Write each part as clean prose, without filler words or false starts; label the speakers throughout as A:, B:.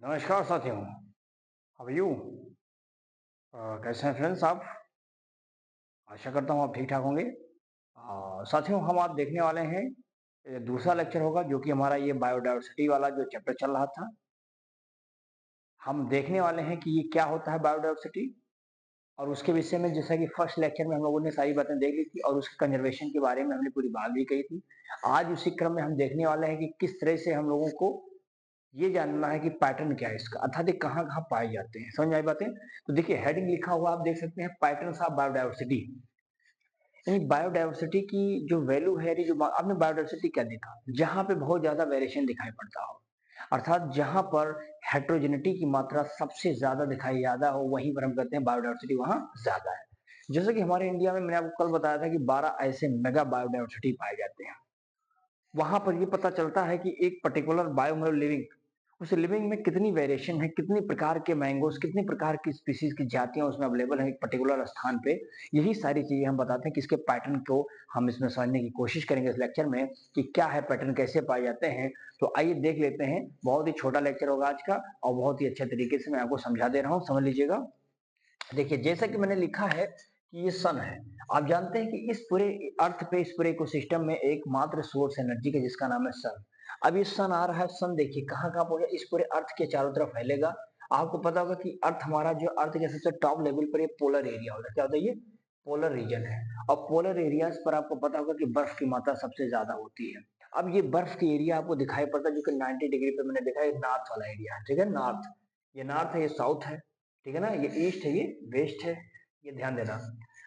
A: नमस्कार साथियों। How are you? कैसे हैं फ्रेंड्स आप? आशा करता हूँ आप ठीक ठाक होंगे। साथियों, हम आज देखने वाले हैं, ये दूसरा लेक्चर होगा जो कि हमारा ये बायोडायवर्सिटी वाला जो चैप्टर चल रहा था। हम देखने वाले हैं कि ये क्या होता है बायोडायवर्सिटी, और उसके विषय में जैसा कि फर्स्ट लेक्चर में हम लोगों ने सारी बातें देख ली थी और उसके कंजर्वेशन के बारे में हमने पूरी बात भी कही थी। आज उसी क्रम में हम देखने वाले हैं कि किस तरह से हम लोगों को ये जानना है कि पैटर्न क्या है इसका, अर्थात ये कहाँ-कहाँ पाए जाते हैं। समझ में आई बातें? तो देखिए, हेडिंग लिखा हुआ आप देख सकते हैं, पैटर्न्स ऑफ बायोडायवर्सिटी। यानी बायोडायवर्सिटी की जो वैल्यू है, यानी जो आपने बायोडायवर्सिटी क्या देखा? जहाँ पे बहुत ज्यादा वेरिएशन दिखाई पड़ता हो, अर्थात जहाँ पर हेट्रोजेनिटी की मात्रा सबसे ज्यादा दिखाई ज्यादा हो, वहीं पर हम कहते हैं बायोडायवर्सिटी वहाँ ज्यादा है। जैसे कि हमारे इंडिया में मैंने आपको कल बताया था कि 12 ऐसे मेगा बायोडायवर्सिटी पाए जाते हैं। वहां पर ये पता चलता है कि एक पर्टिकुलर बायो मतलब लिविंग, उस लिविंग में कितनी वेरिएशन है, कितनी प्रकार के मैंगोस, कितनी प्रकार की स्पीसीज की जातियां उसमें अवेलेबल है एक पर्टिकुलर स्थान पे। यही सारी चीजें हम बताते हैं कि इसके पैटर्न को हम इसमें समझने की कोशिश करेंगे इस लेक्चर में कि क्या है पैटर्न, कैसे पाए जाते हैं। तो आइए देख लेते हैं। बहुत ही छोटा लेक्चर होगा आज का और बहुत ही अच्छे तरीके से मैं आपको समझा दे रहा हूँ, समझ लीजिएगा। देखिए, जैसा कि मैंने लिखा है कि ये सन है। आप जानते हैं कि इस पूरे अर्थ पे, इस पूरे इकोसिस्टम में एकमात्र सोर्स एनर्जी का जिसका नाम है सन। अब ये सन आ रहा है, सन देखिए कहाँ कहाँ पहुंचा, इस पूरे अर्थ के चारों तरफ फैलेगा। आपको पता होगा कि अर्थ हमारा जो अर्थ के सबसे टॉप लेवल पर ये पोलर एरिया होता है। क्या होता है ये? पोलर रीजन है। और पोलर एरियाज पर आपको पता होगा कि बर्फ की मात्रा सबसे ज्यादा होती है। अब ये बर्फ की एरिया आपको दिखाई पड़ता है जो कि 90 डिग्री पे मैंने देखा है, नॉर्थ वाला एरिया है, ठीक है, नॉर्थ। ये नॉर्थ है, ये साउथ है, ठीक है ना, ये ईस्ट है, ये वेस्ट है। ये ध्यान देना।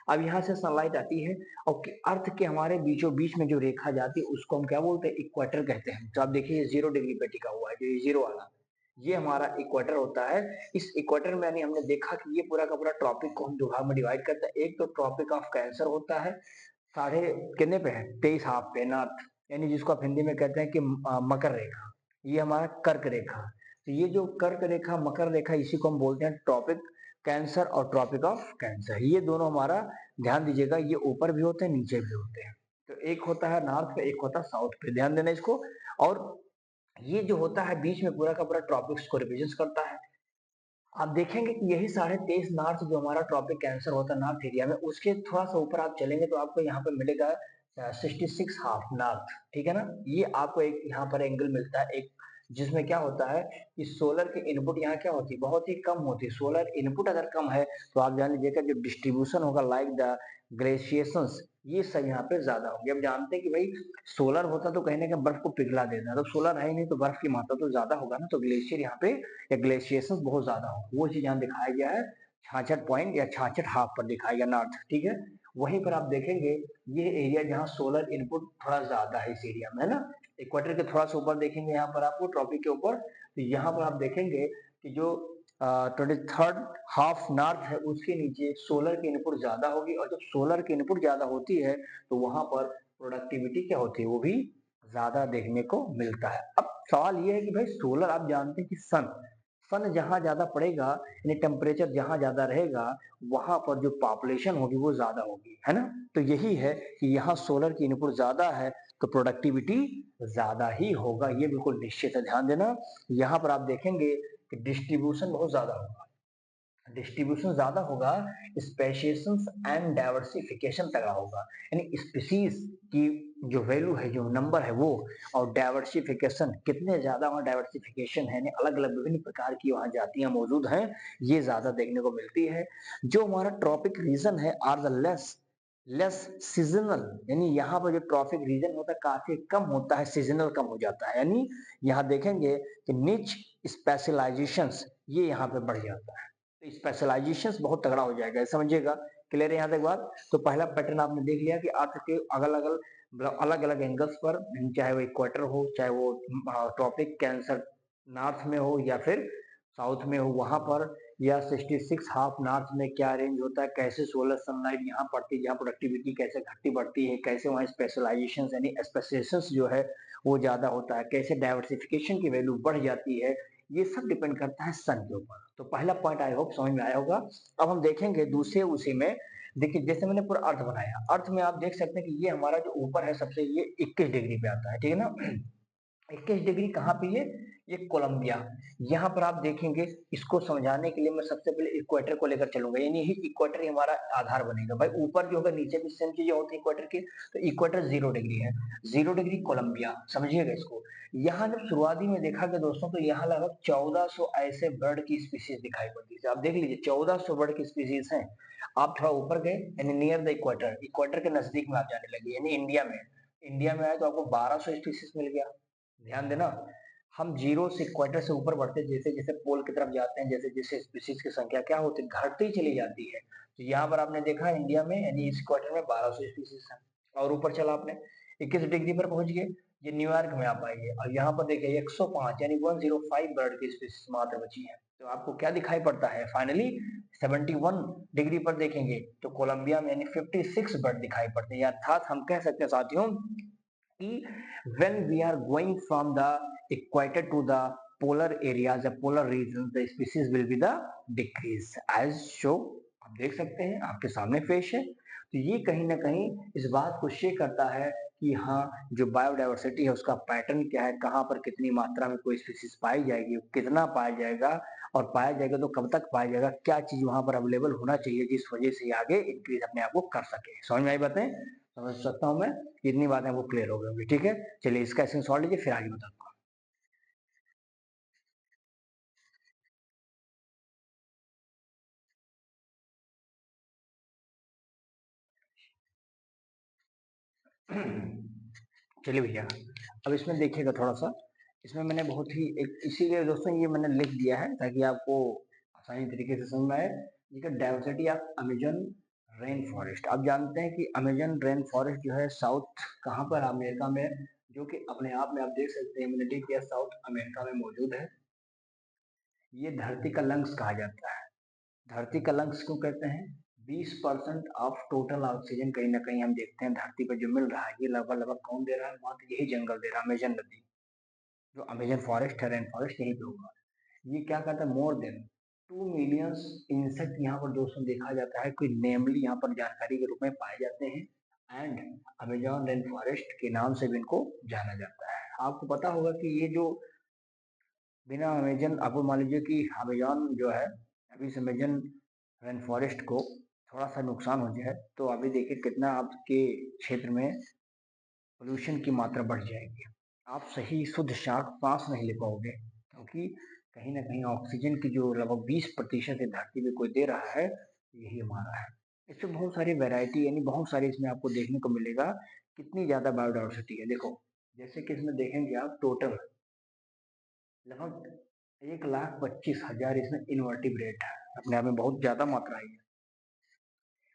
A: अब यहाँ से सनलाइट आती है और अर्थ के हमारे बीचों बीच में जो रेखा जाती है उसको हम क्या बोलते हैं? इक्वेटर कहते हैं। तो आप देखिए ये 0 डिग्री पे टिका हुआ है, जो ये जीरो वाला, ये हमारा इक्वेटर होता है। इस इक्वेटर में यानी हमने देखा कि ये पूरा का पूरा ट्रॉपिक को हम दो भाग में डिवाइड करते हैं। एक तो ट्रॉपिक ऑफ कैंसर होता है, साढ़े कितने पे है, 23 हाफ पे नॉर्थ, यानी जिसको आप हिंदी में कहते हैं कि मकर रेखा। ये हमारा कर्क रेखा। तो ये जो कर्क रेखा, मकर रेखा, इसी को हम बोलते हैं ट्रॉपिक कैंसर और ट्रॉपिक ऑफ कैंसर। ये दोनों हमारा, ध्यान दीजिएगा, ये ऊपर भी होते हैं नीचे भी होते हैं। तो एक होता है नॉर्थ पे, एक होता है साउथ पे, ध्यान देना इसको। और ये जो होता है बीच में पूरा का पूरा ट्रॉपिक्स को रिप्रेजेंट करता है। आप देखेंगे कि यही 23.5 नॉर्थ जो हमारा ट्रॉपिक कैंसर होता है नॉर्थ एरिया में, उसके थोड़ा सा ऊपर आप चलेंगे तो आपको यहाँ पे मिलेगा 66 हाफ नॉर्थ, ठीक है ना। ये आपको एक यहाँ पर एंगल मिलता है एक, जिसमें क्या होता है कि सोलर की इनपुट यहाँ क्या होती है, बहुत ही कम होती है। सोलर इनपुट अगर कम है तो आप जान लीजिएगा जो डिस्ट्रीब्यूशन होगा लाइक द ग्लेशिएशंस, ये सब यहाँ पे ज्यादा होंगे। अब जानते हैं कि भाई सोलर होता तो कहीं ना कहीं बर्फ को पिघला देता, तो सोलर है ही नहीं तो बर्फ की मात्रा तो ज्यादा होगा ना, तो ग्लेशियर यहाँ पे या ग्लेशिएशन बहुत ज्यादा हो, वो चीज यहाँ दिखाया गया है 66 पॉइंट या 66 हाफ पर दिखाया गया नॉर्थ, ठीक है। वहीं पर आप देखेंगे ये एरिया जहाँ सोलर इनपुट थोड़ा ज्यादा है इस एरिया में, है ना। इक्वेटर के थोड़ा सा ऊपर देखेंगे यहाँ पर आपको ट्रॉपिक के ऊपर, तो यहाँ पर आप देखेंगे कि जो 23rd हाफ नॉर्थ है उसके नीचे सोलर की इनपुट ज्यादा होगी, और जब सोलर की इनपुट ज्यादा होती है तो वहां पर प्रोडक्टिविटी क्या होती है, वो भी ज्यादा देखने को मिलता है। अब सवाल ये है कि भाई सोलर, आप जानते हैं कि सन, सन जहां ज्यादा पड़ेगा यानी टेम्परेचर जहां ज्यादा रहेगा, वहां पर जो पॉपुलेशन होगी वो ज्यादा होगी, है ना। तो यही है कि यहाँ सोलर की इनपुट ज्यादा है तो प्रोडक्टिविटी ज्यादा ही होगा, ये बिल्कुल निश्चित है, ध्यान देना। यहाँ पर आप देखेंगे कि डिस्ट्रीब्यूशन बहुत ज्यादा होगा, डिस्ट्रीब्यूशन ज्यादा होगा, स्पेसिएशन एंड डाइवर्सिफिकेशन तगड़ा होगा, यानी स्पीसीज की जो वैल्यू है, जो नंबर है वो, और डाइवर्सिफिकेशन कितने ज्यादा वहाँ डाइवर्सिफिकेशन है, अलग अलग विभिन्न प्रकार की वहाँ जातियां मौजूद हैं, ये ज्यादा देखने को मिलती है। जो हमारा ट्रॉपिक रीजन है are the less less seasonal, यानी यहाँ पर जो ट्रॉपिक रीजन होता है काफी कम होता है, सीजनल कम हो जाता है, यानी यहाँ देखेंगे कि निच स्पेशलाइजेशंस ये यहाँ पे बढ़ जाता है, तो स्पेशलाइजेशंस बहुत तगड़ा हो जाएगा, समझिएगा। क्लियर है यहाँ तक बात? तो पहला पैटर्न आपने देख लिया कि अर्थ के अलग अलग एंगल्स पर, चाहे वो इक्वेटर हो, चाहे वो ट्रॉपिक कैंसर नॉर्थ में हो या फिर साउथ में हो वहां पर, या 66 हाफ नॉर्थ में क्या रेंज होता है, कैसे सोलर सनलाइट यहाँ पड़ती है, जहाँ प्रोडक्टिविटी कैसे घटती बढ़ती है, कैसे वहाँ स्पेशलाइजेशन यानी स्पेसिएशन जो है वो ज्यादा होता है, कैसे डाइवर्सिफिकेशन की वैल्यू बढ़ जाती है, ये सब डिपेंड करता है सन के ऊपर। तो पहला पॉइंट आई होप समझ में आया होगा। अब हम देखेंगे दूसरे उसी में। देखिए, जैसे मैंने पूरा अर्थ बनाया, अर्थ में आप देख सकते हैं कि ये हमारा जो ऊपर है सबसे, ये 21 डिग्री पे आता है, ठीक है ना। 21 डिग्री कहाँ पे, ये ये कोलंबिया। यहाँ पर आप देखेंगे, इसको समझाने के लिए मैं सबसे पहले इक्वेटर को लेकर चलूंगा, यानी यही इक्वेटर ही हमारा आधार बनेगा भाई। ऊपर जो होगा नीचे भी सेम चीजें होती है इक्वेटर की, तो इक्वेटर 0 डिग्री है, 0 डिग्री कोलंबिया, समझिएगा इसको। यहाँ जब शुरुआती में देखा गया दोस्तों, तो यहाँ लगभग 1400 ऐसे बर्ड की स्पीसीज दिखाई पड़ती है। आप देख लीजिए 1400 बर्ड की स्पीसीज हैं। आप थोड़ा ऊपर गए यानी नियर द इक्वेटर, इक्वेटर के नजदीक में आप जाने लगे, यानी इंडिया में, इंडिया में आए तो आपको 1200 स्पीसीज मिल गया। ध्यान देना, हम जीरो से इक्वेटर से ऊपर बढ़ते जैसे जैसे पोल की तरफ जाते हैं, जैसे जैसे स्पीसीज की संख्या क्या होती है, घटती चली जाती है। तो यहाँ पर आपने देखा इंडिया में यानी इस क्वार्टर में 1200 स्पीसीज है। और ऊपर चला आपने 21 डिग्री पर पहुंच गए, ये न्यूयॉर्क में आप आएंगे, और यहाँ पर देखिए 105 यानी 105 बर्ड की स्पीसीज मात्र बची है। तो आपको क्या दिखाई पड़ता है फाइनली, 71 डिग्री पर देखेंगे तो कोलंबिया में यानी 56 बर्ड दिखाई पड़ते हैं। अर्थात हम कह सकते हैं साथियों कि when we are going from the equator to the polar areas, the polar regions, the species will be the decrease as show। आप देख सकते हैं आपके सामने पेश है। तो ये कहीं ना कहीं इस बात को शेयर करता है कि हाँ, जो बायोडाइवर्सिटी है उसका पैटर्न क्या है, कहाँ पर कितनी मात्रा में कोई स्पीसीज पाई जाएगी, कितना पाया जाएगा, और पाया जाएगा तो कब तक पाया जाएगा, क्या चीज वहां पर अवेलेबल होना चाहिए जिस वजह से आगे इंक्रीज अपने आप को कर सके। समझ में आई बातें? समझ सकता हूँ मैं, इतनी बातें आपको क्लियर हो गई होंगी। ठीक है, चलिए इसका स्क्रीनशॉट लीजिए, फिर आगे बताता हूँ। चलिए भैया, अब इसमें देखिएगा थोड़ा सा, इसमें मैंने बहुत ही एक, इसीलिए दोस्तों ये मैंने लिख दिया है ताकि आपको आसानी तरीके से समझ में आए। देखिए diversity of Amazon rain forest, आप जानते हैं कि अमेजन रेन फॉरेस्ट जो है साउथ कहाँ पर, अमेरिका में, जो कि अपने आप में आप देख सकते हैं मैंने लिख दिया साउथ अमेरिका में मौजूद है। ये धरती का लंग्स कहा जाता है। धरती का लंग्स क्यों कहते हैं? 20% ऑफ टोटल ऑक्सीजन कहीं ना कहीं हम देखते हैं धरती पर जो मिल रहा है, ये लगभग लगभग कौन दे रहा है? मात्र यही जंगल दे रहा है, अमेजन नदी, जो अमेजन फॉरेस्ट है, रेन फॉरेस्ट यहीं पे होगा। ये क्या कहता है, मोर देन 2 मिलियन इंसेक्ट यहाँ पर दोस्तों देखा जाता है, कोई नेमली यहाँ पर जानकारी के रूप में पाए जाते हैं। एंड अमेजॉन रेन फॉरेस्ट के नाम से भी इनको जाना जाता है। आपको पता होगा कि ये जो बिना अमेजन, आपको मान लीजिए कि अमेजॉन जो है, अभी इस अमेजन रेन फॉरेस्ट को थोड़ा सा नुकसान हो जाए तो अभी देखिए कितना आपके क्षेत्र में पोल्यूशन की मात्रा बढ़ जाएगी। आप सही शुद्ध सांस नहीं ले पाओगे, क्योंकि कहीं ना कहीं ऑक्सीजन की जो लगभग 20% है धरती पे कोई दे रहा है, यही हमारा है। इसमें बहुत सारी वैरायटी यानी बहुत सारी इसमें आपको देखने को मिलेगा, कितनी ज्यादा बायोडाइवर्सिटी है। देखो जैसे कि इसमें देखेंगे आप टोटल लगभग 1,25,000 इसमें इनवर्टिब्रेट है, अपने आप में बहुत ज्यादा मात्रा है।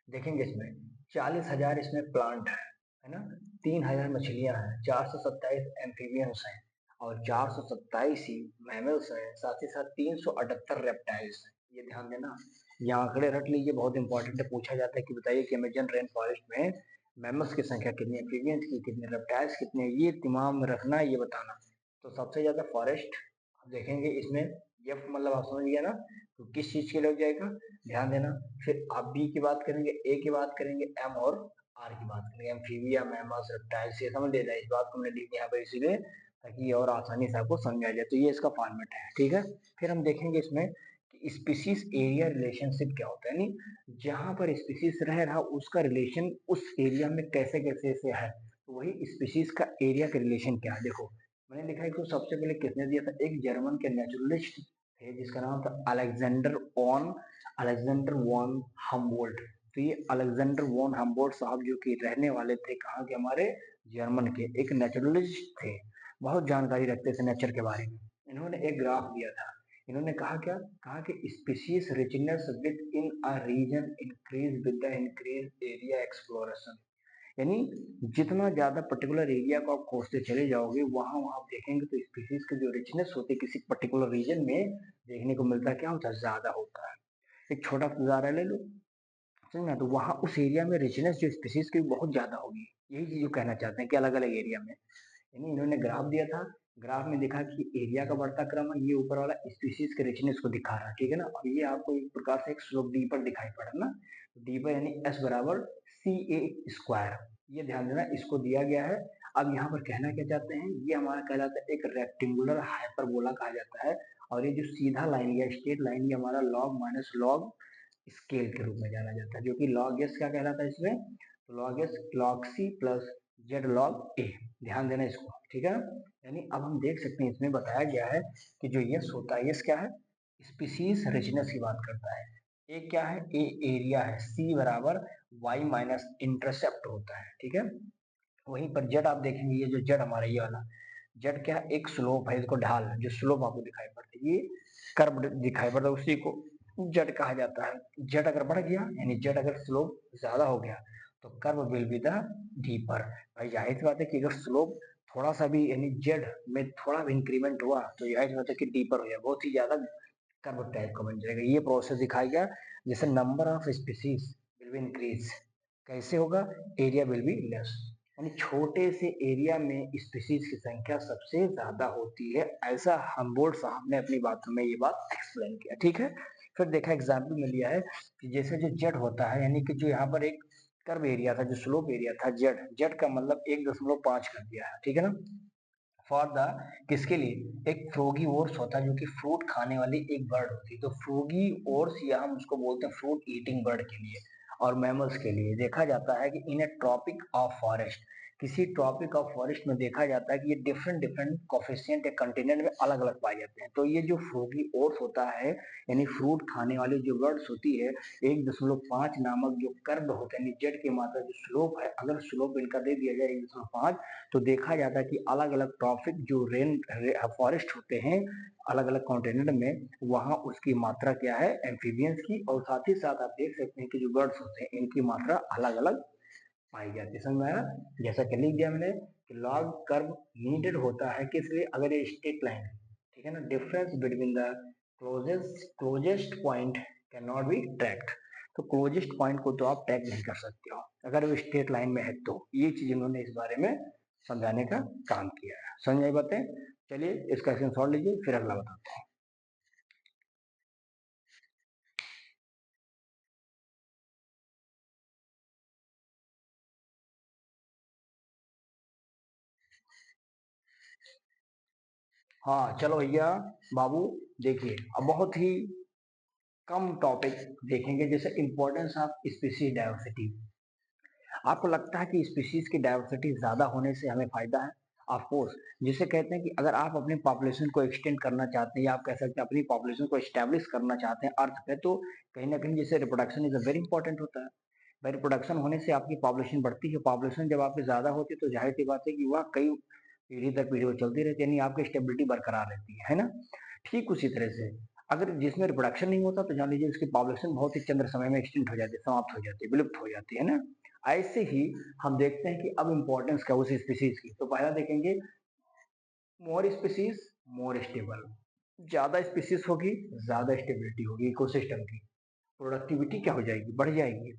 A: देखेंगे इसमें 40,000 इसमें प्लांट है ना, 3,000 मछलियां हैं, 427 एम्फीबियंस हैं, और 427 ही मैमल्स हैं, साथ ही साथ 378 रेप्टाइल्स हैं। ये ध्यान देना, ये आंकड़े रट लीजिए, बहुत इंपॉर्टेंट है। पूछा जाता है कि बताइए कि अमेजन रेन फॉरेस्ट में मैमल्स की संख्या कितनी, एम्फीबियंस की कितनी, रेप्टाइल्स कितने, ये तमाम रखना, ये बताना। तो सबसे ज्यादा फॉरेस्ट देखेंगे इसमें, एफ मतलब आप समझ गया ना, तो किस चीज के लग जाएगा, ध्यान देना। फिर आप बी की बात करेंगे, ए की बात करेंगे, एम और आर की बात करेंगे, एम्फीबिया, मैमल्स, रेप्टाइल्स, ये समझ लेना। इस बात को हमने लिख दिया यहाँ पर इसीलिए ताकि ये और आसानी से आपको समझ आ जाए। तो ये इसका फॉर्मेट है, ठीक है। फिर हम देखेंगे इसमें कि स्पीसीज एरिया रिलेशनशिप क्या होता है, यानी जहां पर स्पीसीज रह रहा उसका रिलेशन उस एरिया में कैसे कैसे से है, तो वही स्पीसीज का एरिया का रिलेशन क्या है। देखो मैंने लिखा है, इसको सबसे पहले किसने दिया था, एक जर्मन के नेचुरलिस्ट थे जिसका नाम था अलेक्जेंडर वॉन हम्बोल्ट। तो ये अलेक्जेंडर वॉन हम्बोल्ट साहब जो कि रहने वाले थे कहाँ के, हमारे जर्मन के, एक नेचुरलिस्ट थे, बहुत जानकारी रखते थे नेचर के बारे में। इन्होंने एक ग्राफ दिया था, इन्होंने कहा क्या, कहा कि species richness within a region increase with the increase area exploration, यानी जितना ज्यादा पर्टिकुलर एरिया को आप खोजते चले जाओगे, वहां वहां आप देखेंगे तो स्पीसीज की जो रिचनेस होती है किसी पर्टिकुलर रीजन में देखने को मिलता है, क्या होता है, ज्यादा होता है। एक छोटा उदाहरण ले लो, समझ ना, तो वहां उस एरिया में रिचनेस जो स्पीसीज की बहुत ज्यादा होगी। यही चीज जो कहना चाहते हैं कि अलग अलग एरिया में, यानी इन्होंने ग्राफ दिया था, ग्राफ में दिखा कि एरिया का बढ़ता क्रम है, ये ऊपर वाला स्पीसीज के रिचनेस को दिखा रहा है, ठीक है ना। और ये आपको एक प्रकार से एक स्लोप डीपर दिखाई पड़ा ना, डीपर यानी एस बराबर सी ए स्क्वायर, ये ध्यान देना, इसको दिया गया है। अब यहाँ पर कहना क्या चाहते हैं, ये हमारा कहलाता है एक रेक्टेंगुलर हाइपरबोला कहा जाता है, और ये जो सीधा लाइन या स्ट्रेट लाइन ये हमारा लॉग माइनस लॉग स्केल के रूप में जाना जाता है, जो कि लॉग एस क्या कहलाता है इसमें, log s log c plus z log a. ध्यान देना इसको, ठीक है। यानी अब हम देख सकते हैं इसमें बताया गया है कि जो यस होता है, यस क्या है, स्पीसीज रिचनेस की बात करता है। ए क्या है, ए एरिया है, सी बराबर वाई माइनस इंटरसेप्ट होता है, ठीक है। वहीं पर जेड आप देखेंगे, ये जो जेड हमारा ये वाला जेड क्या है, एक स्लोप है, इसको ढाल जो स्लोप आपको दिखाई पड़ती है, ये कर्व दिखाई पड़ता है, उसी को जेड कहा जाता है। जेड अगर बढ़ गया यानी जेड अगर स्लोप ज्यादा हो गया तो curve will be the deeper. भाई जाहिर सी बात है कि अगर स्लोप थोड़ा सा भी यानी जेड में थोड़ा भी इंक्रीमेंट हुआ तो जाहिर सी बात है कि डीपर हो जाए, बहुत ही ज्यादा कर्व टाइप का बन जाएगा। ये प्रोसेस दिखाया गया, जैसे number of species will be increase, कैसे होगा, एरिया विल बी लेस, यानी छोटे से एरिया में स्पीसीज की संख्या सबसे ज्यादा होती है, ऐसा हम्बोल्ट साहब ने अपनी बातों में ये बात एक्सप्लेन किया, ठीक है। फिर देखा एग्जाम्पल में लिया है कि जैसे जो जेड होता है, यानी कि जो यहाँ पर एक कर्व एरिया था, जो स्लोप एरिया था, जेड जेड का मतलब 1.5 कर दिया है, ठीक है ना। फॉर द किसके लिए, एक फ्रोगी ओर्स होता है जो कि फ्रूट खाने वाली एक बर्ड होती है, तो फ्रोगी ओर्स या हम उसको बोलते हैं फ्रूट ईटिंग बर्ड के लिए और मैमल्स के लिए देखा जाता है कि इन ए ट्रॉपिक ऑफ फॉरेस्ट, किसी ट्रॉपिक ऑफ फॉरेस्ट में देखा जाता है कि ये डिफरेंट डिफरेंट कोफिशिएंट या कंटिनेंट में अलग अलग पाए जाते हैं। तो ये जो फ्रोगी ओर्स होता है यानी फ्रूट खाने वाली जो बर्ड्स होती है, 1.5 नामक जो कर्व होता है, जेड की मात्रा जो स्लोप है, अगर स्लोप इनका दे दिया जाए 1.5, तो देखा जाता है कि अलग अलग ट्रॉपिक जो फॉरेस्ट होते हैं अलग अलग कॉन्टिनेंट में, वहां उसकी मात्रा क्या है एम्फीबियंस की, और साथ ही साथ आप देख सकते हैं कि जो बर्ड्स होते हैं इनकी मात्रा अलग अलग पाई जाती है। समझ में आया, जैसा कि लिख दिया मैंने कि लॉग कर्व नीडेड होता है किस लिए, अगर ये स्ट्रेट लाइन है, ठीक है ना, difference between the closest point can not be tracked, तो क्लोजेस्ट पॉइंट को तो आप ट्रैक नहीं कर सकते हो अगर वो स्ट्रेट लाइन में है, तो ये चीज इन्होंने इस बारे में समझाने का काम किया है। समझ आई बातें, चलिए इसका स्क्रीनशॉट लीजिए फिर अगला बताते हैं। हाँ चलो भैया बाबू, देखिए अब बहुत ही कम टॉपिक देखेंगे, जैसे इंपॉर्टेंस ऑफ स्पीसीज डाइवर्सिटी। आपको लगता है कि स्पीशीज की डाइवर्सिटी ज्यादा होने से हमें फायदा है? ऑफ कोर्स, जिसे कहते हैं कि अगर आप अपनी पॉपुलेशन को एक्सटेंड करना चाहते हैं या आप कह सकते हैं अपनी पॉपुलेशन को एस्टेब्लिश करना चाहते हैं अर्थ पे, तो कहीं ना कहीं जैसे रिप्रोडक्शन इज वेरी इंपॉर्टेंट होता है। भाई रिप्रोडक्शन होने से आपकी पॉपुलेशन बढ़ती है, पॉपुलेशन जब आपकी ज्यादा होती है तो जाहिर सी बात है कि वह कई पीढ़ी दर पीढ़ी वो चलती रहती है, यानी आपकी स्टेबिलिटी बरकरार रहती है ना। ठीक उसी तरह से अगर जिसमें रिप्रोडक्शन नहीं होता तो जान लीजिए उसकी पॉपुलेशन बहुत ही चंद्र समय में एक्सटेंट हो जाती है, समाप्त हो जाती है, विलुप्त हो जाती है ना। ऐसे ही हम देखते हैं कि अब इंपॉर्टेंस क्या उस स्पीसीज की, तो पहला देखेंगे मोर स्पीसीज मोर स्टेबल, ज्यादा स्पीसीज होगी ज्यादा स्टेबिलिटी होगी इकोसिस्टम की, प्रोडक्टिविटी क्या हो जाएगी, बढ़ जाएगी।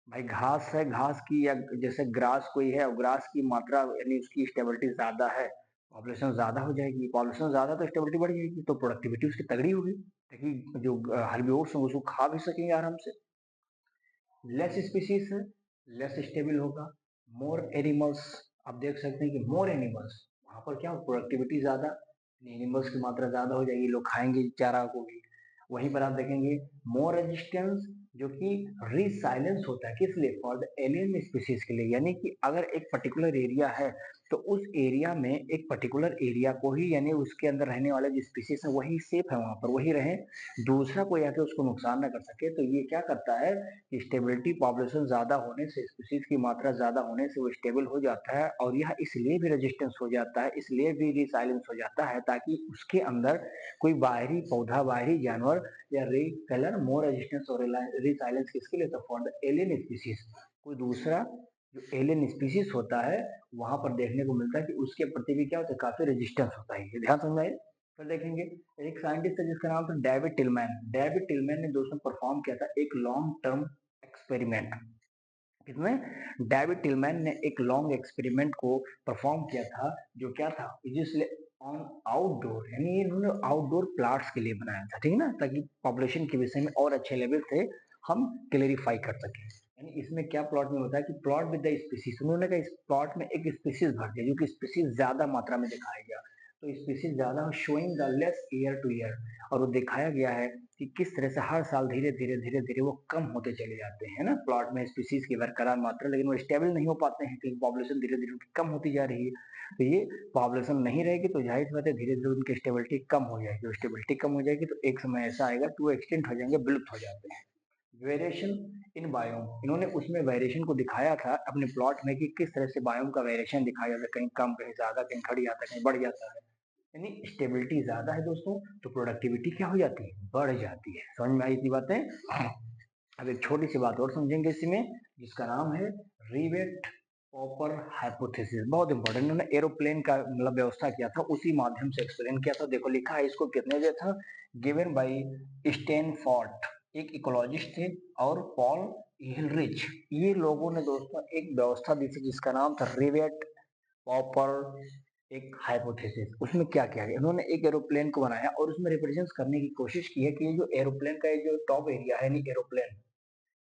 A: भाई घास है, घास की या जैसे ग्रास कोई है और ग्रास की मात्रा यानी उसकी स्टेबिलिटी ज्यादा है, पॉपुलेशन ज्यादा हो जाएगी, पॉपुलेशन ज्यादा तो स्टेबिलिटी बढ़ जाएगी, तो प्रोडक्टिविटी उसकी तगड़ी होगी, ताकि जो हर्बिवोर्स हैं उसको खा भी सकेंगे आराम से। लेस स्पीसीज है लेस स्टेबल होगा। मोर एनिमल्स, आप देख सकते हैं कि मोर एनिमल्स, वहां पर क्या प्रोडक्टिविटी ज्यादा, एनिमल्स की मात्रा ज्यादा हो जाएगी, लोग खाएंगे चारा को भी। वहीं पर आप देखेंगे मोर रेजिस्टेंस, जो कि रिसाइलेंस होता है किस लिए, फॉर द एलियन स्पीसीज के लिए, यानी कि अगर एक पर्टिकुलर एरिया है तो उस एरिया में एक पर्टिकुलर एरिया को ही यानी उसके अंदर रहने वाले जो स्पीसीज है वही सेफ है, वहां पर वही रहे, दूसरा कोई आके उसको नुकसान ना कर सके। तो ये क्या करता है, स्टेबिलिटी, पॉपुलेशन ज्यादा होने से, स्पीसीज की मात्रा ज्यादा होने से वो स्टेबल हो जाता है, और यह इसलिए भी रेजिस्टेंस हो जाता है, इसलिए भी रिसाइलेंस हो जाता है, ताकि उसके अंदर कोई बाहरी पौधा, बाहरी जानवर या रिपेलर मोर रेजिस्टेंस और रिसाइलेंस किसके लिए, तो फॉर द एलियन स्पीसीज, कोई दूसरा जो एलियन स्पीसीज होता है वहां पर देखने को मिलता है कि उसके प्रति भी क्या होता है, काफी रेजिस्टेंस होता है। ये ध्यान समझाइए। फिर देखेंगे एक साइंटिस्ट है जिसका नाम था डेविड टिलमैन। डेविड टिलमैन ने दोस्तों परफॉर्म किया था एक लॉन्ग टर्म एक्सपेरिमेंट, किसमें, डेविड टिलमैन ने एक लॉन्ग एक्सपेरिमेंट को परफॉर्म किया था, जो क्या था, जिसले ऑन आउटडोर, यानी इन्होंने आउटडोर प्लांट्स के लिए बनाया था, ठीक है ना, ताकि पॉपुलेशन के विषय में और अच्छे लेवल से हम क्लेरिफाई कर सकें, यानी इसमें क्या प्लॉट में होता है कि प्लॉट विद द स्पीसीज, उन्होंने कहा इस प्लॉट में एक स्पीसीज भर दिया जो कि स्पीसीज ज्यादा मात्रा में दिखाया गया, तो स्पीसीज ज्यादा showing the less year two year, और वो दिखाया गया है कि किस तरह से हर साल धीरे धीरे धीरे धीरे वो कम होते चले जाते हैं ना प्लॉट में स्पीसीज की बरकरार मात्रा, लेकिन वो स्टेबल नहीं हो पाते हैं क्योंकि पॉपुलेशन धीरे धीरे उनकी कम होती जा रही है। तो ये पॉपुलेशन नहीं रहेगी तो जाहिर सी बात है धीरे धीरे उनकी स्टेबिलिटी कम हो जाएगी, स्टेबिलिटी कम हो जाएगी तो एक समय ऐसा आएगा कि वो एक्सटेंट हो जाएंगे, विलुप्त हो जाते हैं। वेरिएशन इन बायोम, इन्होंने उसमें वेरिएशन को दिखाया था अपने प्लॉट में कि किस तरह से बायोम का वेरिएशन दिखाया जाता है, कहीं कम कहीं ज्यादा, कहीं घट जाता है कहीं बढ़ जाता है। यानी स्टेबिलिटी ज्यादा है दोस्तों तो प्रोडक्टिविटी क्या हो जाती है, बढ़ जाती है। समझ में आई इतनी बातें? अब एक छोटी सी बात और समझेंगे इसमें जिसका नाम है रिवेट पॉपर हाइपोथेसिस, बहुत इंपॉर्टेंट। उन्होंने एरोप्लेन का मतलब व्यवस्था किया था उसी माध्यम से एक्सप्लेन किया था। देखो लिखा है इसको कितने दिया था, गिवन बाय स्टैनफोर्ड, एक इकोलॉजिस्ट थे, और पॉल हिलरिच, ये लोगों ने दोस्तों एक व्यवस्था दी थी जिसका नाम था रिवेट पॉपर एक हाइपोथेसिस। उसमें क्या किया गया, उन्होंने एक एरोप्लेन को बनाया और उसमें रिप्रेजेंट करने की कोशिश की है कि ये जो एरोप्लेन का ये जो टॉप एरिया है नहीं एरोप्लेन,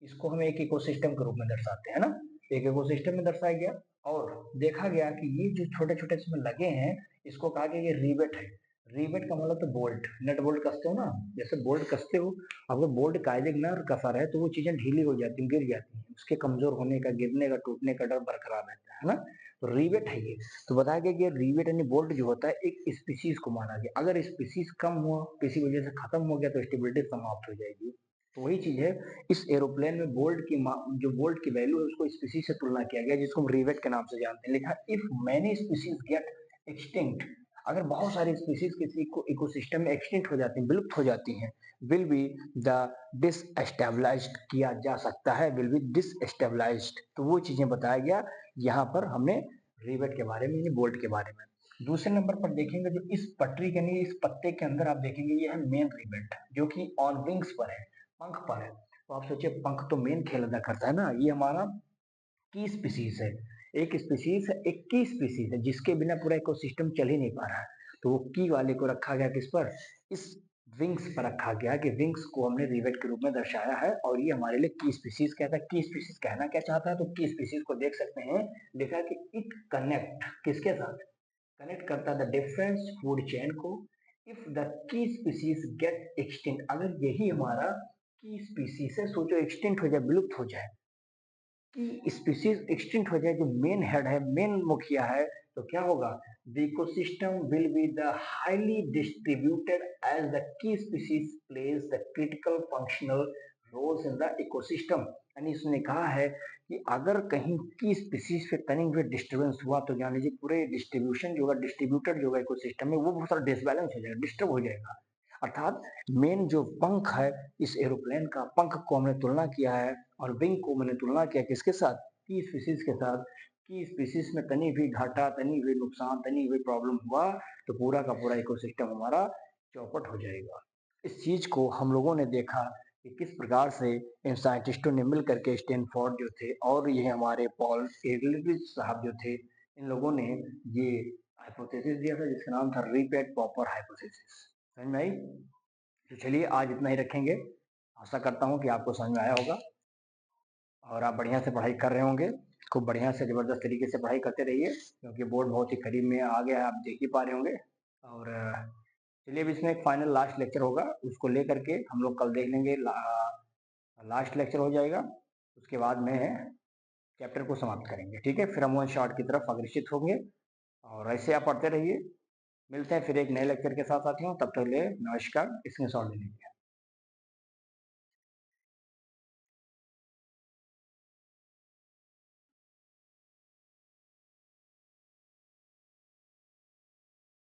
A: इसको हम एक इकोसिस्टम के रूप में दर्शाते हैं ना, एक इकोसिस्टम में दर्शाया गया। और देखा गया कि ये जो छोटे छोटे इसमें लगे हैं इसको कहा गया ये रिवेट है। रिवेट का मतलब तो बोल्ट, नट बोल्ट कसते हो ना, जैसे बोल्ट कसते हो, अगर बोल्ट कायदे न कसा रहे तो वो चीजें ढीली हो जाती हैं, गिर जाती हैं, उसके कमजोर होने का, गिरने का, टूटने का डर बरकरार रहता है ना। तो रिवेट है ये। तो बताया गया कि रिवेट यानी बोल्ट जो होता है एक स्पीसीज को माना गया, अगर स्पीसीज कम हुआ किसी वजह से खत्म हो गया तो स्टेबिलिटी समाप्त हो जाएगी। तो वही चीज है इस एरोप्लेन में बोल्ट की जो बोल्ट की वैल्यू है उसको स्पीसीज से तुलना किया गया जिसको हम रिवेट के नाम से जानते हैं। लिखा if many species gate extinct, अगर बहुत सारी स्पीसीज किसी को इकोसिस्टम में एक्सटिंक्ट हो जाती हैं, विलुप्त हो जाती हैं, विल बी द डिसएस्टेब्लिश्ड, किया जा सकता है, विल बी डिसएस्टेब्लिश्ड। तो वो चीजें बताया गया यहाँ पर हमने रिवेट के बारे में, बोल्ट के बारे में। दूसरे नंबर पर देखेंगे जो इस पटरी के नहीं इस पत्ते के अंदर आप देखेंगे ये है मेन रिवेट जो कि ऑन विंग्स पर है, पंख पर है। तो आप सोचिए पंख तो मेन खेल अदा करता है ना, ये हमारा की स्पीसीज है, एक स्पीसीज है, एक की स्पीसीज है जिसके बिना पूरा इकोसिस्टम चल ही नहीं पा रहा है। तो वो की वाले को रखा गया किस पर, इस विंग्स पर रखा गया कि विंग्स को हमने रिवेट के रूप में दर्शाया है और ये हमारे लिए की स्पीसीज कहता है। की स्पीसीज कहना क्या चाहता है, तो की स्पीसीज को देख सकते हैं, लिखा है कि इट कनेक्ट किसके साथ, कनेक्ट करता है द डिफरेंस फूड चेन को। If the key species gate extinct, अगर यही हमारा की स्पीसीज है, सोचो एक्सटिंक्ट हो जाए, विलुप्त हो जाए, कि स्पीसीज एक्सटिंक्ट हो जाए, जो मेन हेड है, मेन मुखिया है, तो क्या होगा, the ecosystem will be the highly distributed as the key species plays the critical functional roles in the ecosystem. यानी इसने कहा है कि अगर कहीं की स्पीसीज पे कहीं भी डिस्टर्बेंस हुआ तो जान लीजिए पूरे डिस्ट्रीब्यूशन जो होगा, डिस्ट्रीब्यूटेड जो होगा इकोसिस्टम में, वो बहुत सारा डिसबैलेंस हो जाएगा, डिस्टर्ब हो जाएगा। अर्थात मेन जो पंख है इस एरोप्लेन का, पंख को हमने तुलना किया है और विंग को मैंने तुलना किया किसके साथ, की स्पीसीज के साथ। की स्पीसीज में तनी भी घाटा, तनी भी नुकसान, तनी भी प्रॉब्लम हुआ तो पूरा का पूरा इकोसिस्टम हमारा चौपट हो जाएगा। इस चीज को हम लोगों ने देखा कि किस प्रकार से इन साइंटिस्टों ने मिल करके, स्टैनफोर्ड जो थे और ये हमारे पॉल एग्लिच साहब जो थे, इन लोगों ने ये हाइपोथेसिस दिया था जिसका नाम था रिपेट पॉपर हाइपोथेसिस। समझ में आई? तो चलिए आज इतना ही रखेंगे। आशा करता हूँ कि आपको समझ में आया होगा और आप बढ़िया से पढ़ाई कर रहे होंगे। खूब बढ़िया से जबरदस्त तरीके से पढ़ाई करते रहिए क्योंकि बोर्ड बहुत ही करीब में आ गया है, आप देख ही पा रहे होंगे। और चलिए अब इसमें एक फाइनल लास्ट लेक्चर होगा, उसको लेकर के हम लोग कल देख लेंगे। लास्ट लेक्चर हो जाएगा, उसके बाद में चैप्टर को समाप्त करेंगे। ठीक है, फिर हम वन शॉट की तरफ अग्रसित होंगे और ऐसे आप पढ़ते रहिए। मिलते हैं फिर एक नए लेक्चर के साथ साथियों, तब तक ले नमस्कार, स्क्रीन शॉट ले लीजिए।